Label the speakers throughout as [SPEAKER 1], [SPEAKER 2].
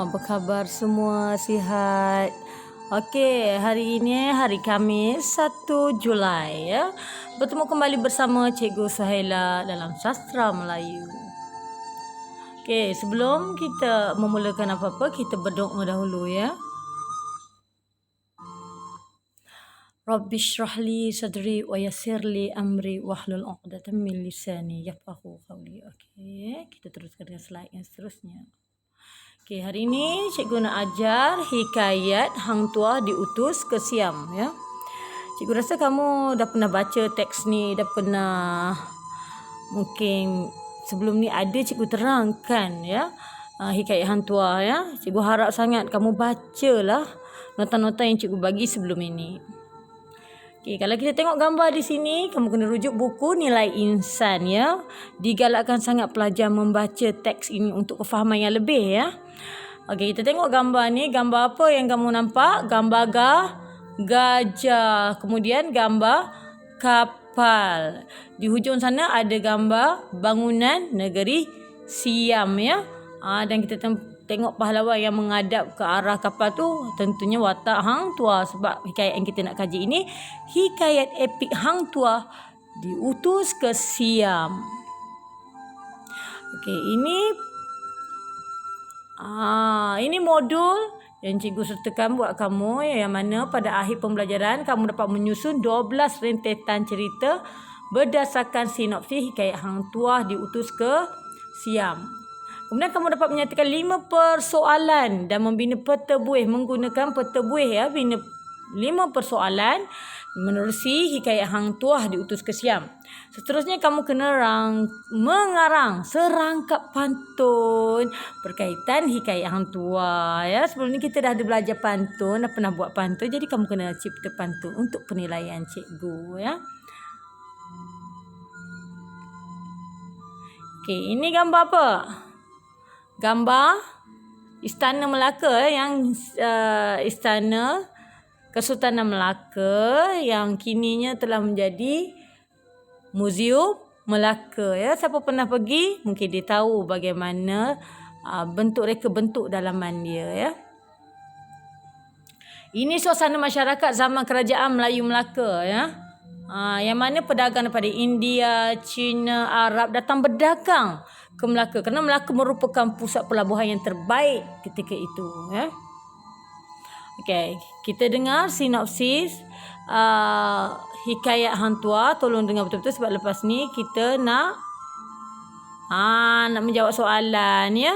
[SPEAKER 1] apa khabar semua? Sihat? Okey, hari ini hari Khamis 1 Julai ya. Bertemu kembali bersama Cikgu Suhaila dalam Sastra Melayu. Okey, sebelum kita memulakan apa-apa, kita berdoa dahulu ya. Rabbi shrah li sadri wa yassir li amri wahlul 'uqdatam min lisani yafqahu qawli. Okey, kita teruskan dengan slide yang seterusnya. Okey, hari ini cikgu nak ajar hikayat Hang Tuah diutus ke Siam ya. Cikgu rasa kamu dah pernah baca teks ni, dah pernah mungkin sebelum ni ada cikgu terangkan ya. Hikayat Hang Tuah ya. Cikgu harap sangat kamu bacalah nota-nota yang cikgu bagi sebelum ini. Okay, kalau kita tengok gambar di sini, kamu kena rujuk buku Nilai Insan ya. Digalakkan sangat pelajar membaca teks ini untuk kefahaman yang lebih ya. Okey, kita tengok gambar ni. Gambar apa yang kamu nampak? Gambar gajah. Kemudian gambar kapal. Di hujung sana ada gambar bangunan negeri Siam ya. Dan kita tengok pahlawan yang menghadap ke arah kapal tu tentunya watak Hang Tuah, sebab hikayat yang kita nak kaji ini hikayat epik Hang Tuah diutus ke Siam. Okey, ini modul yang cikgu sertakan buat kamu yang mana pada akhir pembelajaran kamu dapat menyusun 12 rentetan cerita berdasarkan sinopsis hikayat Hang Tuah diutus ke Siam. Kemudian kamu dapat menyatakan 5 persoalan dan membina peta buih menggunakan peta buih ya. Bina 5 persoalan menerusi hikayat Hang Tuah diutus ke Siam. Seterusnya kamu kena mengarang serangkap pantun berkaitan hikayat Hang Tuah ya. Sebelum ni kita dah ada belajar pantun, dah pernah buat pantun, jadi kamu kena cipta pantun untuk penilaian cikgu ya. Okey, ini gambar apa? Gambar Istana Melaka yang Istana Kesultanan Melaka yang kininya telah menjadi Muzium Melaka ya. Siapa pernah pergi mungkin dia tahu bagaimana bentuk reka bentuk dalaman dia ya. Ini suasana masyarakat zaman Kerajaan Melayu Melaka ya. Yang mana pedagang daripada India, China, Arab datang berdagang ke Melaka kerana Melaka merupakan pusat pelabuhan yang terbaik ketika itu ya. Okey, kita dengar sinopsis hikayat Hang Tuah. Tolong dengar betul-betul sebab lepas ni kita nak menjawab soalan ya.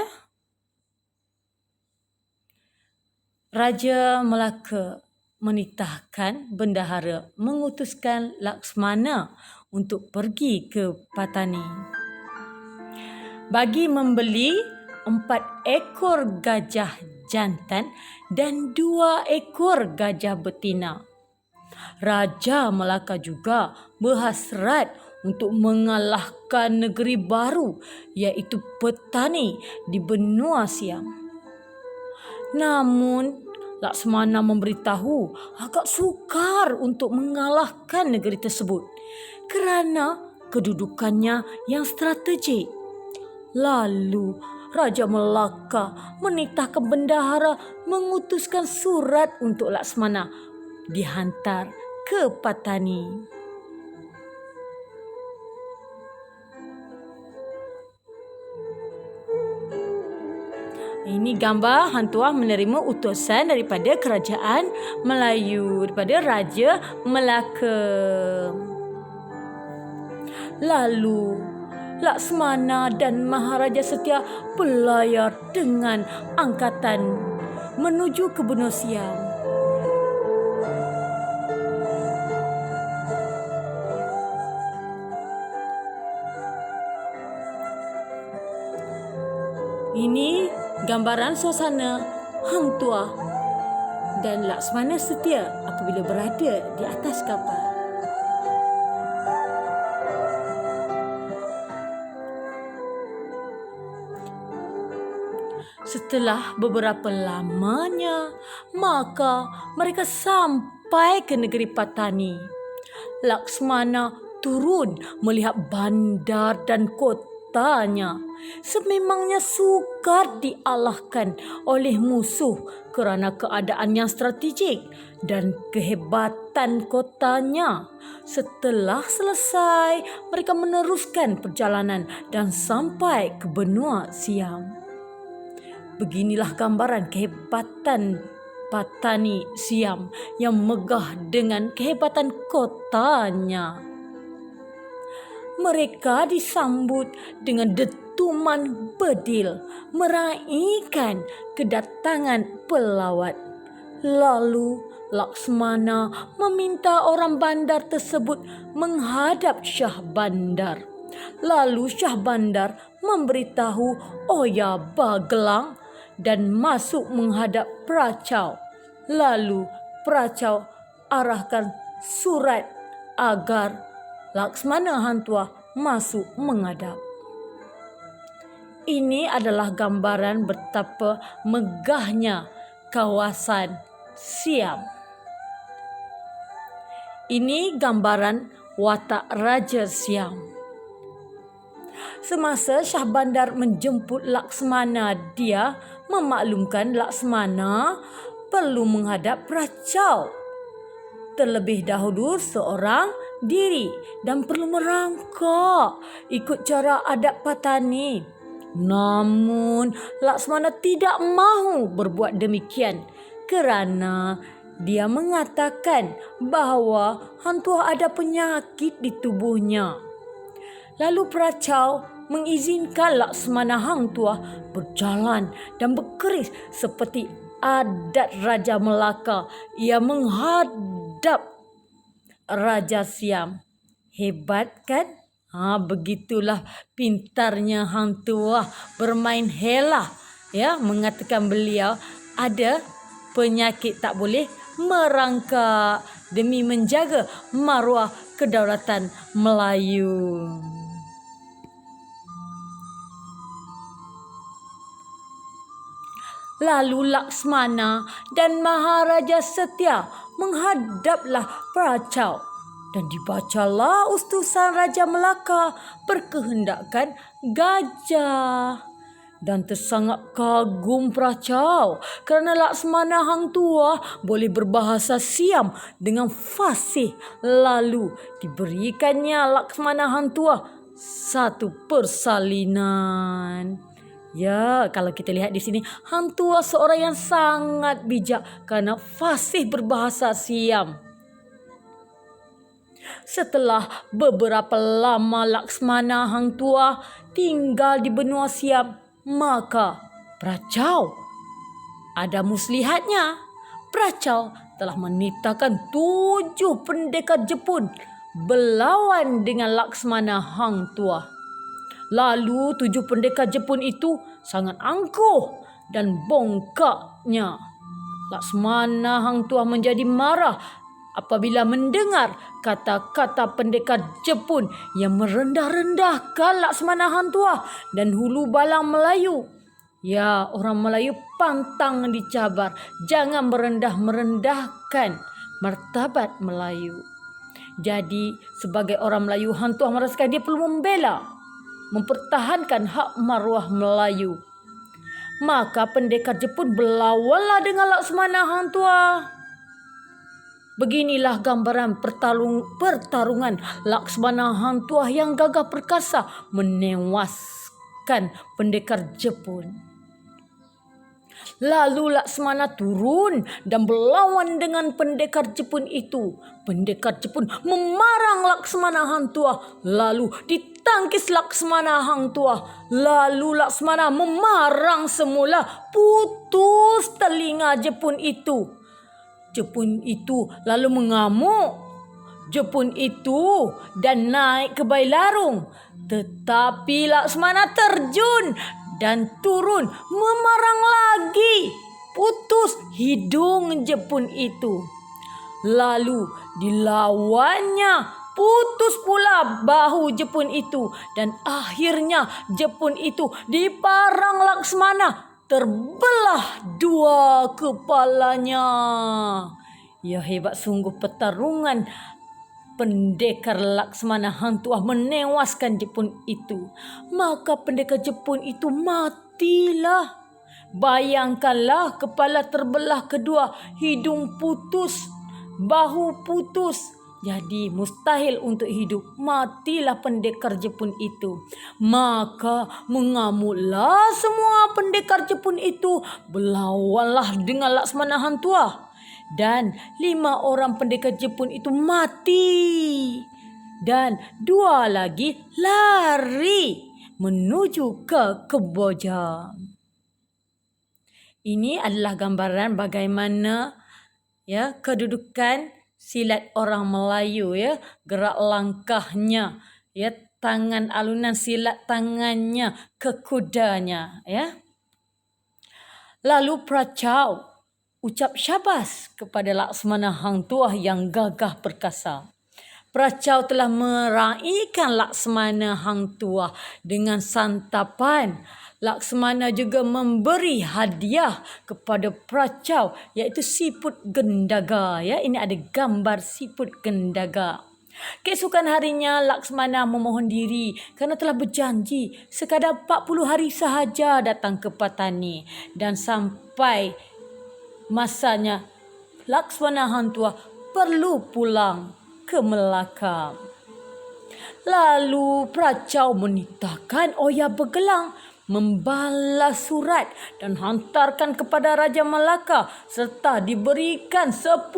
[SPEAKER 1] Raja Melaka menitahkan bendahara mengutuskan Laksmana untuk pergi ke Patani bagi membeli 4 ekor gajah jantan dan 2 ekor gajah betina. Raja Melaka juga berhasrat untuk mengalahkan negeri baru iaitu Patani di benua Siam. Namun Laksmana memberitahu agak sukar untuk mengalahkan negeri tersebut kerana kedudukannya yang strategik. Lalu Raja Melaka menitahkan bendahara mengutuskan surat untuk Laksmana dihantar ke Patani. Ini gambar Hang Tuah menerima utusan daripada Kerajaan Melayu, daripada Raja Melaka. Lalu Laksmana dan Maharaja Setia berlayar dengan angkatan menuju ke benua Siam. Ini gambaran suasana Hang Tuah dan Laksmana Setia apabila berada di atas kapal. Setelah beberapa lamanya, maka mereka sampai ke negeri Patani. Laksmana turun melihat bandar dan kota kotanya. Sememangnya sukar dialahkan oleh musuh kerana keadaan yang strategik dan kehebatan kotanya. Setelah selesai, mereka meneruskan perjalanan dan sampai ke benua Siam. Beginilah gambaran kehebatan Patani Siam yang megah dengan kehebatan kotanya. Mereka disambut dengan detuman bedil meraihkan kedatangan pelawat. Lalu Laksmana meminta orang bandar tersebut menghadap Syah Bandar. Lalu Syah Bandar memberitahu Oya Bagelang dan masuk menghadap Pracau. Lalu Pracau arahkan surat agar Laksmana Hang Tuah masuk menghadap. Ini adalah gambaran betapa megahnya kawasan Siam. Ini gambaran watak Raja Siam. Semasa Syah Bandar menjemput Laksmana, dia memaklumkan Laksmana perlu menghadap Pracau terlebih dahulu seorang diri dan perlu merangkak ikut cara adat Patani. Namun Laksmana tidak mahu berbuat demikian kerana dia mengatakan bahawa Hang Tuah ada penyakit di tubuhnya. Lalu Pracau mengizinkan Laksmana Hang Tuah berjalan dan berkeris seperti adat Raja Melaka. Ia menghadap Raja Siam. Hebat kan? Begitulah pintarnya Hang Tuah bermain hela. Mengatakan beliau ada penyakit tak boleh merangkak demi menjaga maruah kedaulatan Melayu. Lalu Laksmana dan Maharaja Setia menghadaplah Pracau dan dibacalah utusan Raja Melaka berkehendakkan gajah. Dan tersangat kagum Pracau kerana Laksmana Hang Tuah boleh berbahasa Siam dengan fasih. Lalu diberikannya Laksmana Hang Tuah satu persalinan. Kalau kita lihat di sini, Hang Tuah seorang yang sangat bijak kerana fasih berbahasa Siam. Setelah beberapa lama Laksmana Hang Tuah tinggal di benua Siam, maka Pracau ada muslihatnya. Pracau telah menitahkan 7 pendekar Jepun berlawan dengan Laksmana Hang Tuah. Lalu 7 pendekar Jepun itu sangat angkuh dan bongkaknya. Laksmana Hang Tuah menjadi marah apabila mendengar kata-kata pendekar Jepun yang merendah-rendahkan Laksmana Hang Tuah dan hulu balang Melayu. Orang Melayu pantang dicabar. Jangan merendah-merendahkan martabat Melayu. Jadi sebagai orang Melayu, Hang Tuah merasakan dia perlu mempertahankan hak maruah Melayu. Maka pendekar Jepun berlawanlah dengan Laksmana Hang Tuah. Beginilah gambaran pertarungan Laksmana Hang Tuah yang gagah perkasa menewaskan pendekar Jepun. Lalu Laksmana turun dan berlawan dengan pendekar Jepun itu. Pendekar Jepun memarang Laksmana Hang Tuah. Lalu ditangkis Laksmana Hang Tuah. Lalu Laksmana memarang semula. Putus telinga Jepun itu. Jepun itu lalu mengamuk. Jepun itu dan naik ke Bailarung. Tetapi Laksmana terjun dan turun memarang lagi. Putus hidung Jepun itu. Lalu dilawannya, putus pula bahu Jepun itu. Dan akhirnya Jepun itu diparang Laksmana. Terbelah 2 kepalanya. Hebat sungguh pertarungan pendekar Laksmana Hang Tuah menewaskan Jepun itu, maka pendekar Jepun itu matilah. Bayangkanlah, kepala terbelah kedua, hidung putus, bahu putus. Jadi mustahil untuk hidup. Matilah pendekar Jepun itu. Maka mengamuklah semua pendekar Jepun itu. Berlawanlah dengan Laksmana Hang Tuah. Dan 5 orang pendekar Jepun itu mati. Dan 2 lagi lari menuju ke Kamboja. Ini adalah gambaran bagaimana kedudukan silat orang Melayu, gerak langkahnya, tangan alunan silat tangannya ke kudanya, Lalu Pracau ucap syabas kepada Laksmana Hang Tuah yang gagah perkasa. Pracau telah meraihkan Laksmana Hang Tuah dengan santapan. Laksmana juga memberi hadiah kepada Pracau, iaitu siput gendaga. Ini ada gambar siput gendaga. Keesokan harinya Laksmana memohon diri kerana telah berjanji sekadar 40 hari sahaja datang ke Patani. Dan sampai masanya Laksmana Hang Tuah perlu pulang ke Melaka. Lalu Pracau menitahkan Oya Bergelang membalas surat dan hantarkan kepada Raja Melaka serta diberikan 10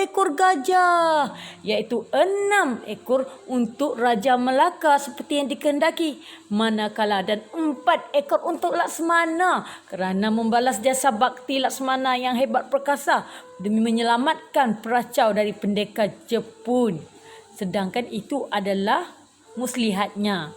[SPEAKER 1] ekor gajah, iaitu 6 ekor untuk Raja Melaka seperti yang dikehendaki, manakala dan 4 ekor untuk Laksmana kerana membalas jasa bakti Laksmana yang hebat perkasa demi menyelamatkan Pracau dari pendekar Jepun. Sedangkan itu adalah muslihatnya.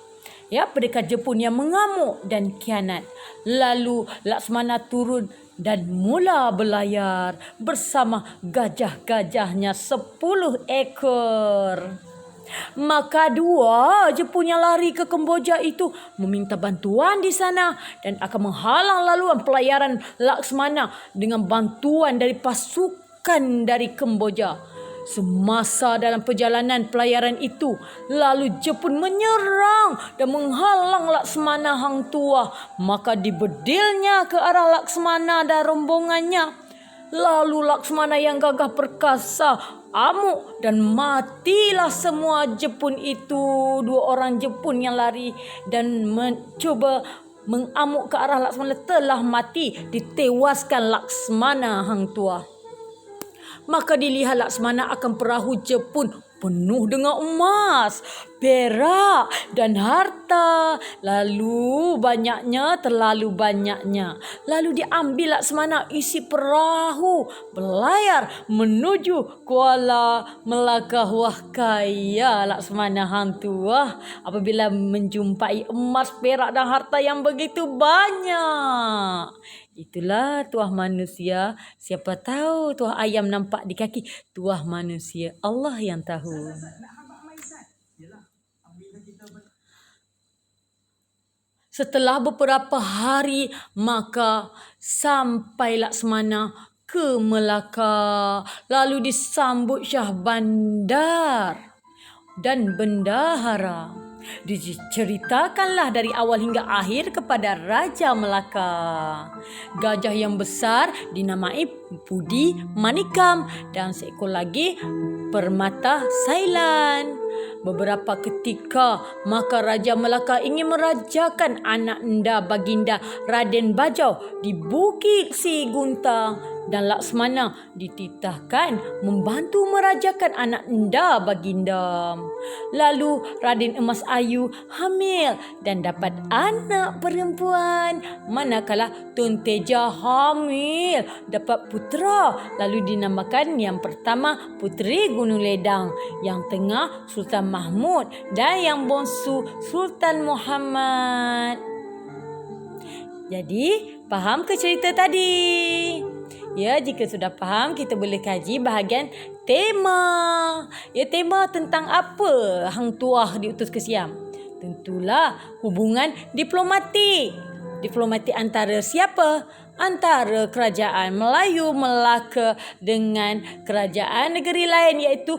[SPEAKER 1] Pendekar Jepun yang mengamuk dan khianat. Lalu Laksmana turun dan mula berlayar bersama gajah-gajahnya 10 ekor. Maka 2 Jepun yang lari ke Kamboja itu meminta bantuan di sana dan akan menghalang laluan pelayaran Laksmana dengan bantuan dari pasukan dari Kamboja. Semasa dalam perjalanan pelayaran itu, lalu Jepun menyerang dan menghalang Laksmana Hang Tuah. Maka dibedilnya ke arah Laksmana dan rombongannya. Lalu Laksmana yang gagah perkasa amuk dan matilah semua Jepun itu. 2 orang Jepun yang lari dan mencuba mengamuk ke arah Laksmana telah mati, ditewaskan Laksmana Hang Tuah. Maka dilihat Laksmana akan perahu Jepun penuh dengan emas, perak dan harta. Lalu terlalu banyaknya. Lalu diambil Laksmana isi perahu berlayar menuju Kuala Melaka. Wah, kaya Laksmana Hang Tuah apabila menjumpai emas, perak dan harta yang begitu banyak. Itulah tuah manusia. Siapa tahu tuah ayam nampak di kaki. Tuah manusia. Allah yang tahu. Setelah beberapa hari, maka sampai Laksmana ke Melaka. Lalu disambut Syah Bandar dan bendahara. Diceritakanlah dari awal hingga akhir kepada Raja Melaka. Gajah yang besar dinamai Pudi Manikam dan seekor lagi Permata Sailan. Beberapa ketika maka Raja Melaka ingin merajakan anak anda Baginda Raden Bajau di Bukit Siguntang. Dan Laksmana dititahkan membantu merajakan anak anda Baginda. Lalu Raden Emas Ayu hamil dan dapat anak perempuan. Manakala Tun Teja hamil dapat putera. Lalu dinamakan yang pertama Puteri Gunung Ledang, yang tengah Sultan Mahmud dan yang bongsu Sultan Muhammad. Jadi faham ke cerita tadi? Jika sudah faham, kita boleh kaji bahagian tema. Tema tentang apa Hang Tuah diutus ke Siam? Tentulah hubungan diplomatik. Diplomatik antara siapa? Antara kerajaan Melayu Melaka dengan kerajaan negeri lain, iaitu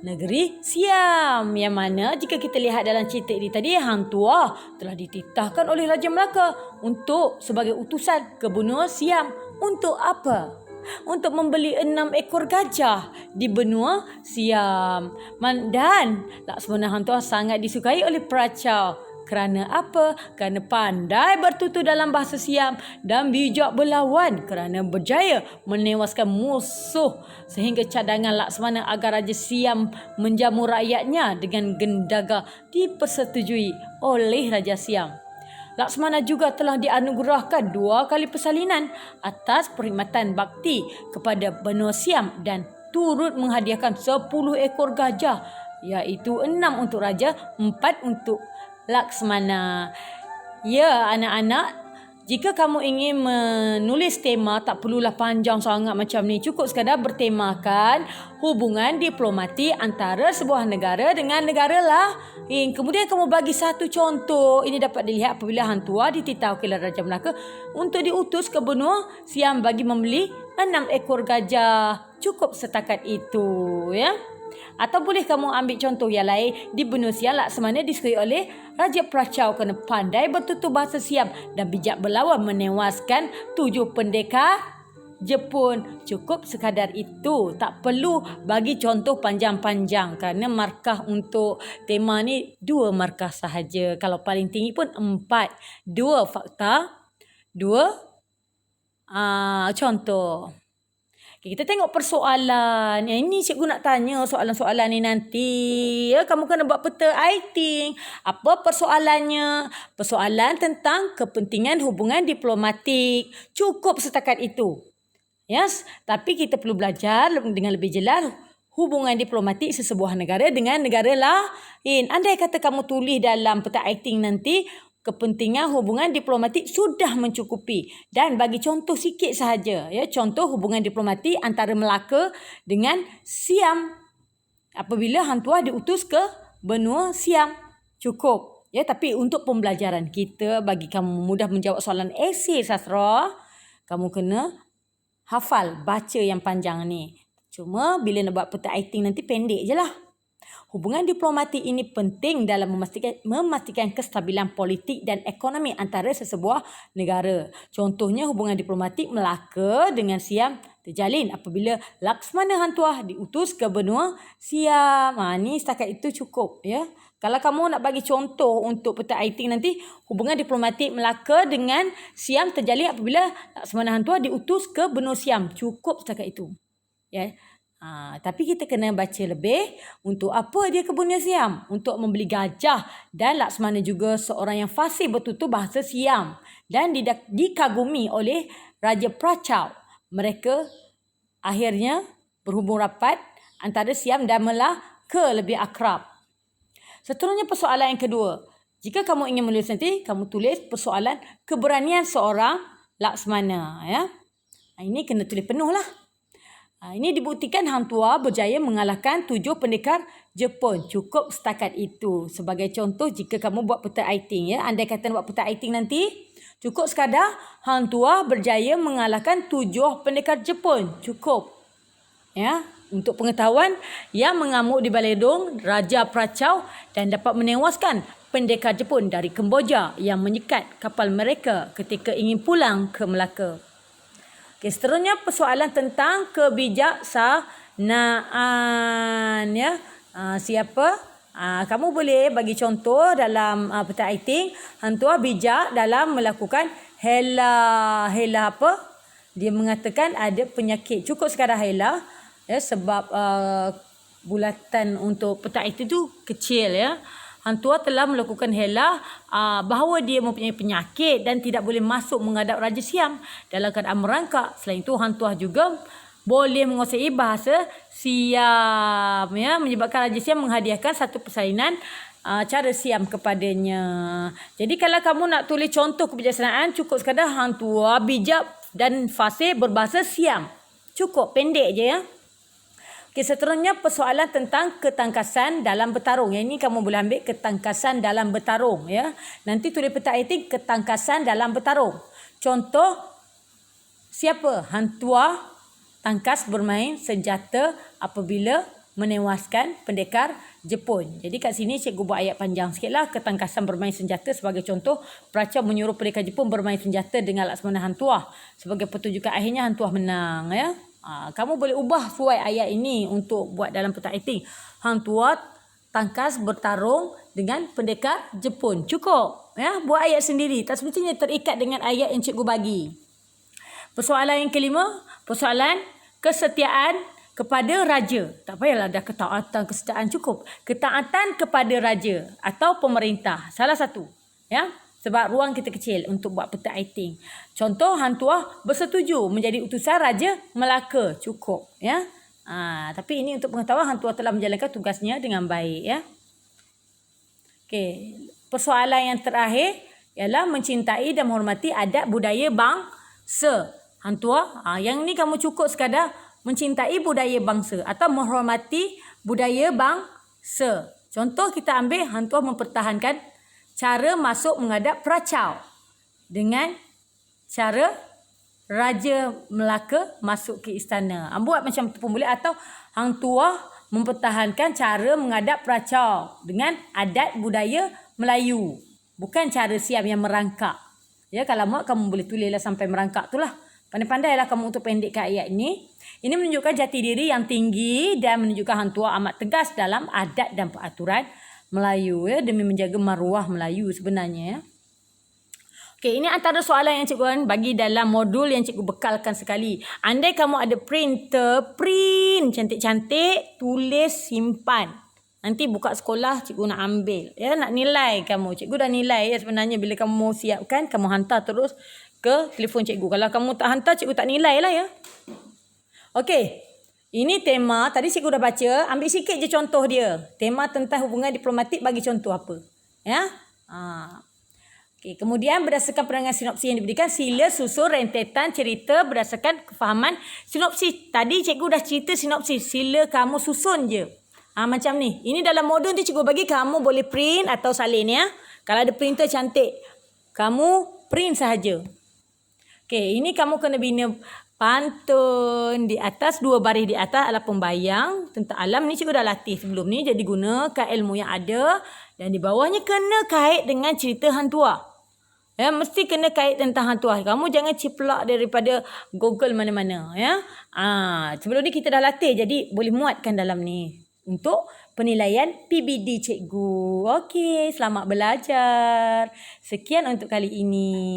[SPEAKER 1] negeri Siam. Yang mana jika kita lihat dalam cerita ini tadi, Hang Tuah telah dititahkan oleh Raja Melaka untuk sebagai utusan ke benua Siam. Untuk apa? Untuk membeli 6 ekor gajah di benua Siam. Dan Laksmana Hang Tuah sangat disukai oleh Prachao. Kerana apa? Kerana pandai bertutur dalam bahasa Siam dan bijak berlawan kerana berjaya menewaskan musuh sehingga cadangan Laksmana agar Raja Siam menjamu rakyatnya dengan gendaga dipersetujui oleh Raja Siam. Laksmana juga telah dianugerahkan 2 kali persalinan atas perkhidmatan bakti kepada benua Siam dan turut menghadiahkan 10 ekor gajah, iaitu 6 untuk Raja, 4 untuk Laksmana. Ya anak-anak, jika kamu ingin menulis tema, tak perlulah panjang sangat macam ni. Cukup sekadar bertemakan hubungan diplomatik antara sebuah negara dengan negara lain. Kemudian kamu bagi satu contoh. Ini dapat dilihat apabila Hang Tuah dititah oleh Raja Melaka untuk diutus ke benua Siam bagi membeli 6 ekor gajah. Cukup setakat itu, ya. Atau boleh kamu ambil contoh yang lain. Di benua Siam, Laksmana disukai oleh Raja Prachao kerana pandai bertutur bahasa Siam dan bijak berlawan menewaskan 7 pendekar Jepun. Cukup sekadar itu. Tak perlu bagi contoh panjang-panjang kerana markah untuk tema ni 2 markah sahaja. Kalau paling tinggi pun 4. 2 fakta, 2 contoh. Okay, kita tengok persoalan. Ini cikgu nak tanya soalan-soalan ni nanti. Ya, kamu kena buat peta writing. Apa persoalannya? Persoalan tentang kepentingan hubungan diplomatik. Cukup setakat itu. Yes, tapi kita perlu belajar dengan lebih jelas hubungan diplomatik sesebuah negara dengan negara lain. Andai kata kamu tulis dalam peta writing nanti, kepentingan hubungan diplomatik sudah mencukupi. Dan bagi contoh sikit sahaja. Ya, contoh hubungan diplomatik antara Melaka dengan Siam. Apabila Hang Tuah diutus ke benua Siam. Cukup. Ya, tapi untuk pembelajaran kita, bagi kamu mudah menjawab soalan esei sastra, kamu kena hafal, baca yang panjang ni. Cuma bila nak buat peta writing nanti pendek je lah. Hubungan diplomatik ini penting dalam memastikan kestabilan politik dan ekonomi antara sesebuah negara. Contohnya hubungan diplomatik Melaka dengan Siam terjalin apabila Laksmana Hang Tuah diutus ke benua Siam. Ni setakat itu cukup, ya. Kalau kamu nak bagi contoh untuk peta writing nanti, hubungan diplomatik Melaka dengan Siam terjalin apabila Laksmana Hang Tuah diutus ke benua Siam. Cukup setakat itu. Ya. Tapi kita kena baca lebih. Untuk apa dia ke benua Siam? Untuk membeli gajah. Dan Laksmana juga seorang yang fasih bertutur bahasa Siam. Dan dikagumi oleh Raja Prachao. Mereka akhirnya berhubung rapat antara Siam dan Melaka lebih akrab. Seterusnya persoalan yang kedua. Jika kamu ingin menulis nanti, kamu tulis persoalan keberanian seorang Laksmana. Ya? Ini kena tulis penuh lah. Ini dibuktikan Hang Tuah berjaya mengalahkan 7 pendekar Jepun. Cukup setakat itu. Sebagai contoh, jika kamu buat peta writing, ya, andai kata buat peta writing nanti, cukup sekadar Hang Tuah berjaya mengalahkan 7 pendekar Jepun. Cukup. Ya, untuk pengetahuan, yang mengamuk di Baledong Raja Prachao dan dapat menewaskan pendekar Jepun dari Kemboja yang menyekat kapal mereka ketika ingin pulang ke Melaka. Okay, seterusnya persoalan tentang kebijaksanaan. Ya. Siapa? Kamu boleh bagi contoh dalam peta writing. Hang Tuah bijak dalam melakukan hela. Hela apa? Dia mengatakan ada penyakit. Cukup sekadar hela. Ya, sebab bulatan untuk peta writing tu kecil. Ya. Hang Tuah telah melakukan hela bahawa dia mempunyai penyakit dan tidak boleh masuk menghadap Raja Siam dalam keadaan merangkak. Selain itu, Hang Tuah juga boleh menguasai bahasa Siam, ya, menyebabkan Raja Siam menghadiahkan satu persalinan cara Siam kepadanya. Jadi kalau kamu nak tulis contoh kebijaksanaan, cukup sekadar Hang Tuah bijak dan fasih berbahasa Siam. Cukup, pendek je, ya. Okay, seterusnya persoalan tentang ketangkasan dalam bertarung. Yang ini kamu boleh ambil ketangkasan dalam bertarung. Ya. Nanti tulis peta writing ketangkasan dalam bertarung. Contoh, siapa? Hang Tuah tangkas bermain senjata apabila menewaskan pendekar Jepun. Jadi kat sini cikgu buat ayat panjang sikit lah. Ketangkasan bermain senjata sebagai contoh. Peraca menyuruh pendekar Jepun bermain senjata dengan Laksmana Hang Tuah. Sebagai pertunjukan akhirnya Hang Tuah menang. Ya. Kamu boleh ubah suai ayat ini untuk buat dalam peta acting. Hang Tuah tangkas bertarung dengan pendekar Jepun. Cukup. Ya. Buat ayat sendiri. Tak semestinya terikat dengan ayat yang cikgu bagi. Persoalan yang kelima. Persoalan kesetiaan kepada raja. Tak payahlah dah ketaatan, kesetiaan cukup. Ketaatan kepada raja atau pemerintah. Salah satu. Ya. Sebab ruang kita kecil untuk buat peta acting. Contoh, Hang Tuah bersetuju menjadi utusan Raja Melaka. Cukup. Ya. Tapi ini untuk pengetahuan Hang Tuah telah menjalankan tugasnya dengan baik. Ya. Okey. Persoalan yang terakhir ialah mencintai dan menghormati adat budaya bangsa. Hang Tuah, yang ni kamu cukup sekadar mencintai budaya bangsa atau menghormati budaya bangsa. Contoh kita ambil Hang Tuah mempertahankan cara masuk menghadap Peracau dengan cara Raja Melaka masuk ke istana. Buat macam tu pun boleh. Atau Hang Tuah mempertahankan cara menghadap Peracau dengan adat budaya Melayu. Bukan cara siap yang merangkak. Ya, kalau mahu kamu boleh tulislah sampai merangkak tu lah. Pandai-pandailah kamu untuk pendekkan ayat ini. Ini menunjukkan jati diri yang tinggi dan menunjukkan Hang Tuah amat tegas dalam adat dan peraturan Melayu, ya, demi menjaga maruah Melayu sebenarnya. Ya. Okey, ini antara soalan yang cikgu bagi dalam modul yang cikgu bekalkan sekali. Andai kamu ada printer, print cantik-cantik, tulis, simpan. Nanti buka sekolah cikgu nak ambil. Ya, nak nilai kamu. Cikgu dah nilai ya sebenarnya bila kamu mau siapkan, kamu hantar terus ke telefon cikgu. Kalau kamu tak hantar, cikgu tak nilai lah ya. Okey. Ini tema. Tadi cikgu dah baca. Ambil sikit je contoh dia. Tema tentang hubungan diplomatik bagi contoh apa. Ya. Okey. Kemudian berdasarkan penerangan sinopsis yang diberikan, sila susun rentetan cerita berdasarkan kefahaman sinopsis. Tadi cikgu dah cerita sinopsis. Sila kamu susun je. Macam ni. Ini dalam modul tu cikgu bagi kamu boleh print atau salin ya. Kalau ada printer cantik, kamu print sahaja. Okey, ini kamu kena bina pantun. Di atas, 2 baris di atas adalah pembayang tentang alam. Ni cikgu dah latih sebelum ni. Jadi gunakan ilmu yang ada. Dan di bawahnya kena kait dengan cerita Hang Tuah. Ya, mesti kena kait tentang Hang Tuah. Kamu jangan ciplak daripada Google mana-mana. Ya. Sebelum ni kita dah latih. Jadi boleh muatkan dalam ni. Untuk penilaian PBD cikgu. Okey, selamat belajar. Sekian untuk kali ini.